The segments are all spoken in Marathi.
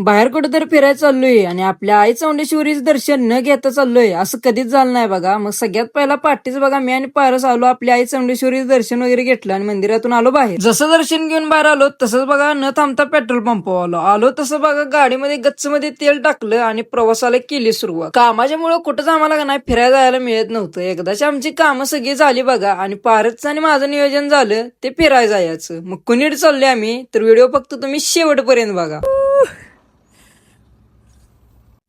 बाहेर कुठेतरी फिरायला चाललोय आणि आपल्या आई चौंडेश्वरीचं दर्शन न घेता चाललोय असं कधीच झालं नाही बघा. मग सगळ्यात पहिला पाठीच बघा मी आणि पारस आलो, आपल्या आई चौंडेश्वरीचं दर्शन वगैरे घेतलं आणि मंदिरातून आलो बाहेर. जसं दर्शन घेऊन बाहेर आलो तसंच बघा न थांबता पेट्रोल पंपावर आलो आलो तसं बघा गाडीमध्ये गच्च मध्ये तेल टाकलं आणि प्रवासाला केली सुरुवात. कामाच्या मुळे कुठंच आम्हाला का नाही फिरायला जायला मिळत नव्हतं. एकदाची आमची कामं सगळी झाली बघा आणि पारसचं आणि माझं नियोजन झालं ते फिरायला जायचं. मग कुणीकडे चाललोय आम्ही तर व्हिडिओ फक्त तुम्ही शेवटपर्यंत बघा.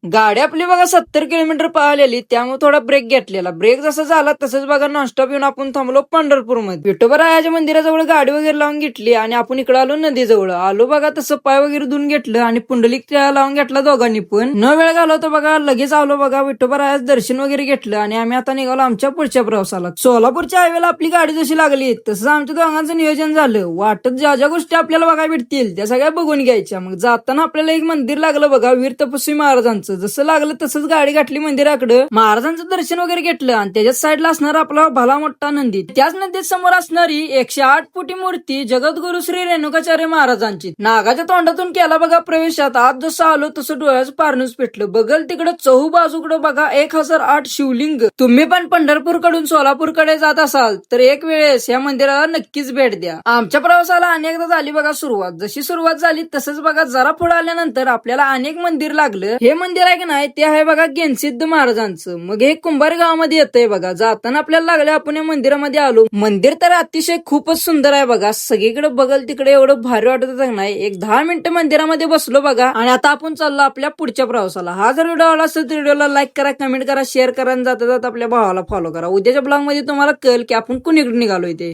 गाडी आपली बघा 70 किलोमीटर पळालेली, त्यामुळे थोडा ब्रेक घेतलेला. ब्रेक जसा झाला तसंच बघा नॉनस्टॉप येऊन आपण थांबलो पंढरपूरमध्ये. विठोबरायाच्या मंदिराजवळ गाडी वगैरे लावून घेतली आणि आपण इकडे आलो नदीजवळ. आलो बघा तसं पाय वगैरे धुवून घेतलं आणि पुंडलिक लावून घेतला दोघांनी पण. न वेळ घालवतो बघा लगेच आलो बघा विठोबरायाचं दर्शन वगैरे घेतलं आणि आम्ही आता निघालो आमच्या पुढच्या प्रवासाला. सोलापूरच्या हायवेला आपली गाडी जशी लागली तसं आमच्या दोघांचं नियोजन झालं. वाटत ज्या ज्या गोष्टी आपल्याला बघायला भेटतील त्या सगळ्या बघून घ्यायच्या. मग जाताना आपल्याला एक मंदिर लागलं बघा वीर तपस्वी महाराजांचं. जसं लागलं तसंच गाडी गाठली मंदिराकडे. महाराजांचं दर्शन वगैरे घेतलं आणि त्याच्याच साईडला असणार आपला भला मोठा नंदी. त्याच नदीत समोर असणारी 108 फुटी मूर्ती जगद्गुरु श्री रेणुकाचार्य महाराजांची. नागाच्या तोंडातून केला बघा प्रवेशात. आज जसं आलो तसं डोळ्याचं पारणूच पेटलं. बगल तिकडे चहू बाजूकडे बघा 1008 शिवलिंग. तुम्ही पण पंढरपूर कडून सोलापूरकडे जात असाल तर एक वेळेस या मंदिराला नक्कीच भेट द्या. आमच्या प्रवासाला अनेकदा झाली बघा सुरुवात. जशी सुरुवात झाली तसंच बघा जरा पुढे आल्यानंतर आपल्याला अनेक मंदिर लागलं. हे मंदिर आहे की नाही ते आहे बघा गेनसिद्ध महाराजांचं. मग हे कुंभार गावामध्ये येतंय बघा. जाताना आपल्याला लागलं आपण या मंदिरामध्ये आलो. मंदिर तर अतिशय खूपच सुंदर आहे बघा. सगळीकडे बघल तिकडे एवढं भारी वाटत होतं नाही. एक 10 मिनिटं मंदिरामध्ये बसलो बघा आणि आता आपण चाललो आपल्या पुढच्या प्रवासाला. हा जर व्हिडिओ आवडला असेल तर व्हिडिओला लाईक करा, कमेंट करा, शेअर करा आणि जाता जाता आपल्या भावाला फॉलो करा. उद्याच्या ब्लॉग मध्ये तुम्हाला कळेल की आपण कुणीकडे निघालोय ते.